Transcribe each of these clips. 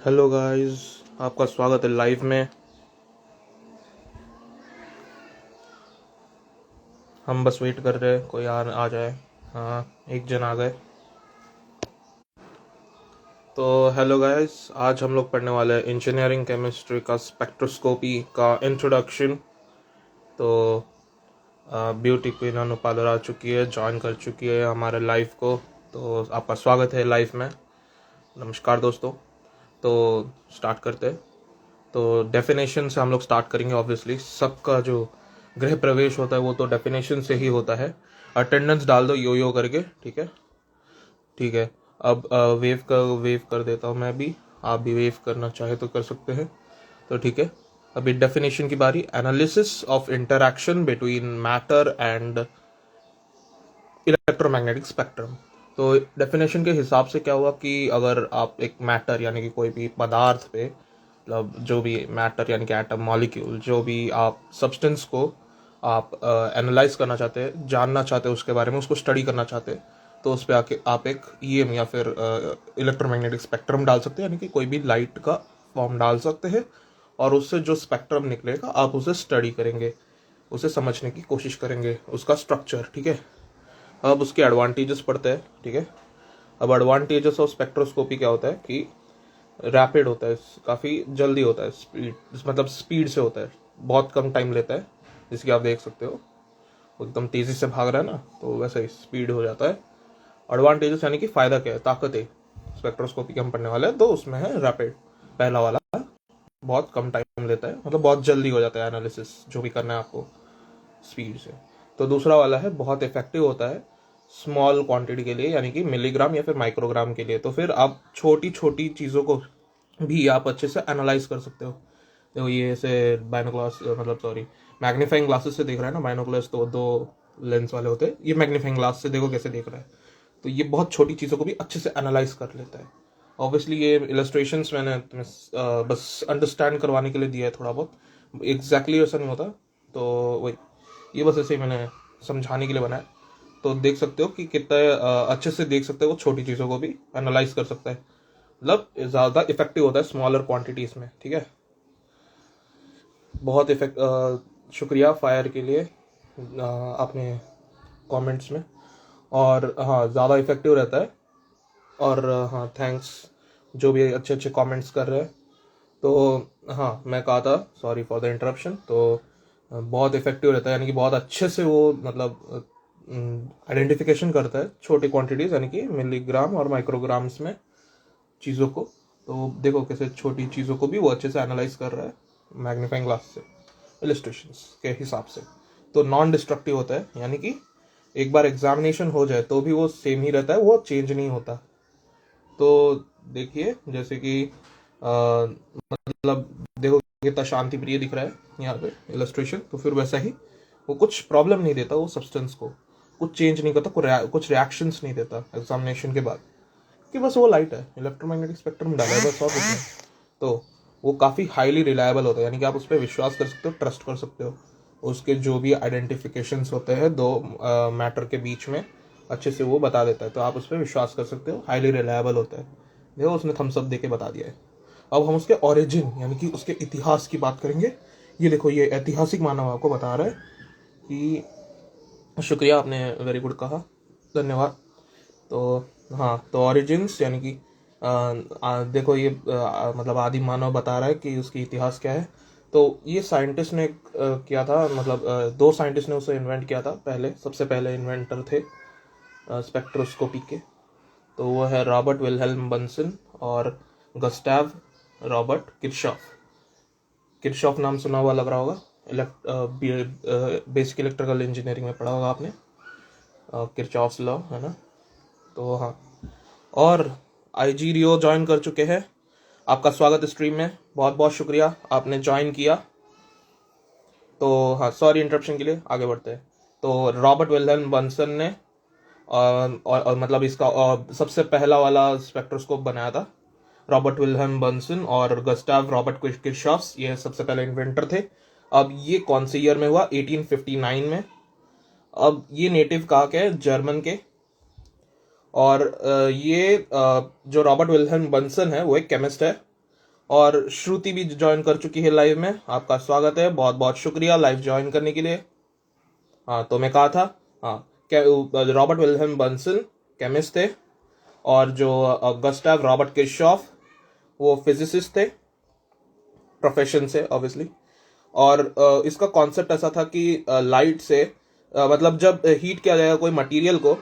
Hello guys, आपका स्वागत है लाइव में। हम बस वेट कर रहे हैं कोई आ जाए। हाँ, एक जन आ गए। तो हेलो गाइस, आज हम लोग पढ़ने वाले हैं इंजीनियरिंग केमिस्ट्री का स्पेक्ट्रोस्कोपी का इंट्रोडक्शन। तो ब्यूटी क्वीन अनुपालर आ चुकी है, ज्वाइन कर चुकी है हमारे लाइव को। तो आपका स्वागत है लाइव में। नमस्कार दोस्तों। तो स्टार्ट करते हैं। तो डेफिनेशन से हम लोग स्टार्ट करेंगे। ऑब्वियसली सबका जो गृह प्रवेश होता है वो तो डेफिनेशन से ही होता है। अटेंडेंस डाल दो यो यो करके, ठीक है। ठीक है। अब वेव कर देता हूँ मैं भी। आप भी वेव करना चाहे तो कर सकते हैं। तो ठीक है, अभी डेफिनेशन की बारी। Analysis of interaction between matter and electromagnetic spectrum. तो डेफिनेशन के हिसाब से क्या हुआ कि अगर आप एक मैटर यानी कि कोई भी पदार्थ पे, मतलब जो भी मैटर यानी कि एटम, मॉलिक्यूल, जो भी आप सब्सटेंस को आप एनालाइज करना चाहते हैं, जानना चाहते हैं उसके बारे में, उसको स्टडी करना चाहते हैं, तो उस पर आके आप एक ईएम या फिर इलेक्ट्रोमैग्नेटिक स्पेक्ट्रम डाल सकते हैं, यानी कि कोई भी लाइट का फॉर्म डाल सकते हैं। और उससे जो स्पेक्ट्रम निकलेगा आप उसे स्टडी करेंगे, उसे समझने की कोशिश करेंगे, उसका स्ट्रक्चर। ठीक है। अब उसके एडवांटेजेस पढ़ते हैं। ठीक है। अब एडवांटेजेस ऑफ स्पेक्ट्रोस्कोपी क्या होता है कि रैपिड होता है, काफ़ी जल्दी होता है, स्पीड मतलब स्पीड से होता है, बहुत कम टाइम लेता है। जैसे कि आप देख सकते हो वो एकदम तेज़ी से भाग रहा है ना, तो वैसे ही स्पीड हो जाता है। एडवांटेजेस यानी कि फ़ायदा क्या है, ताकत है। स्पेक्ट्रोस्कोपी के हम पढ़ने वाले हैं तो उसमें है रैपिड, पहला वाला। बहुत कम टाइम लेता है, मतलब बहुत जल्दी हो जाता है एनालिसिस जो भी करना है आपको, स्पीड से। तो दूसरा वाला है बहुत इफेक्टिव होता है स्मॉल क्वांटिटी के लिए, यानी कि मिलीग्राम या फिर माइक्रोग्राम के लिए। तो फिर आप छोटी छोटी चीज़ों को भी आप अच्छे से एनालाइज कर सकते हो। देखो ये ऐसे बाइनोक्लास, मतलब सॉरी, मैग्नीफाइंग ग्लासेस से देख रहा है ना। बाइनोक्लास तो दो लेंस वाले होते हैं, ये मैग्नीफाइंग ग्लास से देखो कैसे देख रहा है। तो ये बहुत छोटी चीज़ों को भी अच्छे से एनालाइज कर लेता है। ऑब्वियसली ये इलस्ट्रेशंस मैंने तुम्हें बस अंडरस्टैंड करवाने के लिए दिया है, थोड़ा बहुत, एग्जैक्टली वैसा नहीं होता। तो वही, ये बस ऐसे ही मैंने समझाने के लिए बनाया। तो देख सकते हो कि कितना अच्छे से देख सकते हो, वो छोटी चीज़ों को भी एनालाइज कर सकता है, मतलब ज़्यादा इफेक्टिव होता है स्मॉलर क्वांटिटीज़ में। ठीक है। बहुत शुक्रिया फायर के लिए आपने कमेंट्स में। और हाँ, ज़्यादा इफेक्टिव रहता है। और हाँ, थैंक्स जो भी अच्छे अच्छे कमेंट्स कर रहे हैं। तो हाँ, मैं कहा था, सॉरी फॉर द इंटरप्शन। तो बहुत इफेक्टिव रहता है, यानी कि बहुत अच्छे से वो मतलब आइडेंटिफिकेशन करता है छोटी क्वांटिटीज़, यानी कि मिलीग्राम और माइक्रोग्राम्स में चीज़ों को। तो देखो कैसे छोटी चीज़ों को भी वो अच्छे से एनालाइज कर रहा है मैग्नीफाइंग ग्लास से, इलस्ट्रेशंस के हिसाब से। तो नॉन डिस्ट्रक्टिव होता है, यानी कि एक बार एग्जामिनेशन हो जाए तो भी वो सेम ही रहता है, वो चेंज नहीं होता। तो देखिए जैसे कि मतलब देखो कितना शांति प्रिय दिख रहा है यहाँ पे इलस्ट्रेशन। तो फिर वैसा ही वो कुछ प्रॉब्लम नहीं देता, वो सब्सटेंस को कुछ चेंज नहीं करता, कुछ रिएक्शंस नहीं देता एग्जामिनेशन के बाद, कि बस वो लाइट है, इलेक्ट्रोमैग्नेटिक स्पेक्ट्रम डाला है बस, और कुछ नहीं। तो वो काफ़ी हाईली रिलायबल होता है, यानी कि आप उस पर विश्वास कर सकते हो, ट्रस्ट कर सकते हो। उसके जो भी आइडेंटिफिकेशंस होते हैं दो मैटर के बीच में, अच्छे से वो बता देता है, तो आप उस पर विश्वास कर सकते हो, हाईली रिलायबल होता है। देखो उसने थम्स अप दे के बता दिया है। अब हम उसके ओरिजिन यानी कि उसके इतिहास की बात करेंगे। ये देखो, ये ऐतिहासिक मानव आपको बता रहा है कि शुक्रिया, आपने वेरी गुड कहा, धन्यवाद। तो हाँ, तो ओरिजिन्स यानी कि देखो ये मतलब आदि मानव बता रहा है कि उसकी इतिहास क्या है। तो ये साइंटिस्ट ने किया था, मतलब दो साइंटिस्ट ने उसे इन्वेंट किया था पहले, सबसे पहले इन्वेंटर थे स्पेक्ट्रोस्कोपी के। तो वो है रॉबर्ट विल्हेल्म बंसन और गस्टाव रॉबर्ट किरशॉफ। किरशॉफ नाम सुना हुआ लग रहा होगा, बेसिक इलेक्ट्रिकल इंजीनियरिंग में पढ़ा होगा आपने, किरचॉफ्स लॉ, है ना। तो हाँ, और आईजी रियो ज्वाइन कर चुके हैं। आपका स्वागत स्ट्रीम में, बहुत बहुत शुक्रिया आपने ज्वाइन किया। तो हाँ, सॉरी इंटरप्शन के लिए, आगे बढ़ते हैं। तो रॉबर्ट विल्हेल्म बंसन ने और मतलब इसका सबसे पहला वाला स्पेक्ट्रोस्कोप बनाया था रॉबर्ट विल्हेल्म बंसन और गस्टाव रॉबर्ट किरशॉफ, ये सबसे पहले इन्वेंटर थे। अब ये कौन से ईयर में हुआ? 1859 में। अब ये नेटिव कहाँ के हैं? जर्मन के। और ये जो रॉबर्ट विल्हेल्म बंसन है वो एक केमिस्ट है। और श्रुति भी ज्वाइन कर चुकी है लाइव में, आपका स्वागत है, बहुत बहुत शुक्रिया लाइव ज्वाइन करने के लिए। हाँ, तो मैं कहा था, हाँ, रॉबर्ट विल्हेम बंसन केमिस्ट थे, और जो गस्टाव रॉबर्ट किरशॉफ वो फिजिसिस्ट थे प्रोफेशन से ऑब्वियसली। और इसका कॉन्सेप्ट ऐसा था कि लाइट से मतलब जब हीट किया जाएगा कोई मटेरियल को,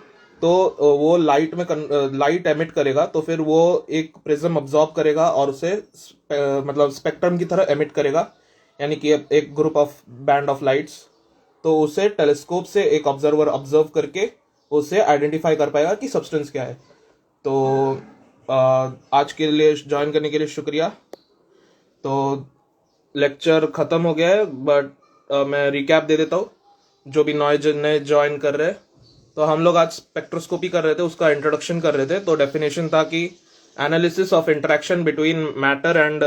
तो वो लाइट में लाइट एमिट करेगा, तो फिर वो एक प्रिज्म अब्जॉर्ब करेगा और उसे मतलब स्पेक्ट्रम की तरह एमिट करेगा, यानी कि एक group of band of lights. तो उसे टेलीस्कोप से एक ऑब्जर्वर ऑब्जर्व करके उसे आइडेंटिफाई कर पाएगा कि सब्सटेंस क्या है। तो आज के लिए ज्वाइन करने के लिए शुक्रिया। तो लेक्चर खत्म हो गया है, बट मैं रिकैप दे देता हूँ जो भी नए ज्वाइन कर रहे हैं। तो हम लोग आज स्पेक्ट्रोस्कोपी कर रहे थे, उसका इंट्रोडक्शन कर रहे थे। तो डेफिनेशन था कि analysis of interaction between matter and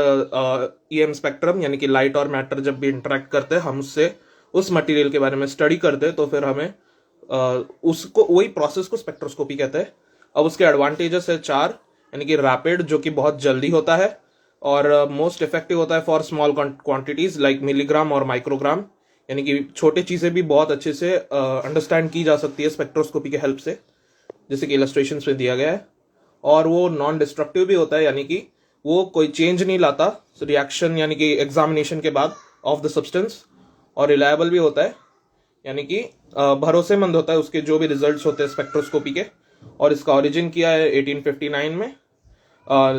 EM spectrum, यानी कि लाइट और मैटर जब भी इंटरेक्ट करते हैं, हम उससे उस मटेरियल के बारे में स्टडी करते हैं, तो फिर हमें उसको वही प्रोसेस को स्पेक्ट्रोस्कोपी कहते हैं। अब उसके एडवांटेजेस है 4, यानी कि रैपिड जो कि बहुत जल्दी होता है, और मोस्ट इफेक्टिव होता है for small quantities like milligram और माइक्रोग्राम, यानी कि छोटी चीजें भी बहुत अच्छे से अंडरस्टैंड की जा सकती है स्पेक्ट्रोस्कोपी के हेल्प से, जैसे कि इलस्ट्रेशन में दिया गया है। और वो नॉन डिस्ट्रक्टिव भी होता है, यानी कि वो कोई चेंज नहीं लाता रिएक्शन यानी कि एग्जामिनेशन के बाद ऑफ द सब्सटेंस। और रिलायबल भी होता है, यानी कि भरोसेमंद होता है उसके जो भी रिजल्ट्स होते हैं स्पेक्ट्रोस्कोपी के। और इसका ओरिजिन किया है 1859 में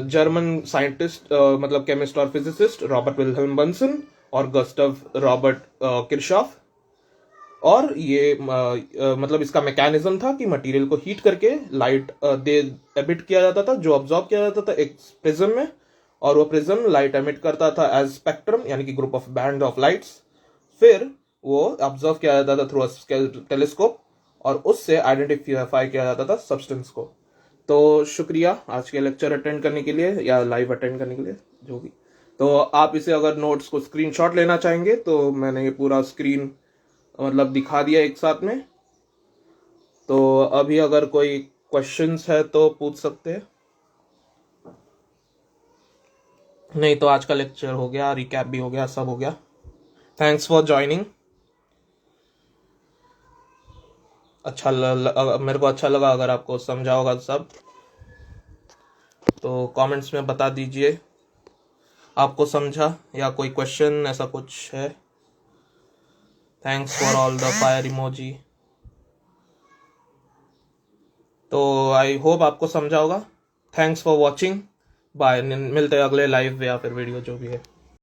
जर्मन साइंटिस्ट मतलब केमिस्ट और फिजिसिस्ट रॉबर्ट विल्हेम बंसन और गस्टव रॉबर्ट किरशॉफ। और ये मतलब इसका मैकेनिज्म था कि मटेरियल को हीट करके लाइट दे एमिट किया जाता था, जो ऑब्जॉर्ब किया जाता था एक प्रिज्म में, और वो प्रिज्म लाइट एमिट करता था एज स्पेक्ट्रम, यानी कि group of band of lights. फिर वो ऑब्जर्व किया जाता था थ्रू टेलीस्कोप, और उससे आइडेंटिफाई किया जाता था सब्सटेंस को। तो शुक्रिया आज के लेक्चर अटेंड करने के लिए या लाइव अटेंड करने के लिए, जो भी। तो आप इसे अगर नोट्स को स्क्रीनशॉट लेना चाहेंगे तो मैंने ये पूरा स्क्रीन मतलब दिखा दिया एक साथ में। तो अभी अगर कोई क्वेश्चंस है तो पूछ सकते हैं, नहीं तो आज का लेक्चर हो गया, रिकैप भी हो गया, सब हो गया। Thanks for joining. मेरे को अच्छा लगा अगर आपको समझा होगा सब, तो कमेंट्स में बता दीजिए आपको समझा या कोई क्वेश्चन ऐसा कुछ है। Thanks for all the fire emoji. तो आई होप आपको समझा होगा। Thanks for watching, bye. मिलते हैं अगले लाइव या फिर वीडियो जो भी है।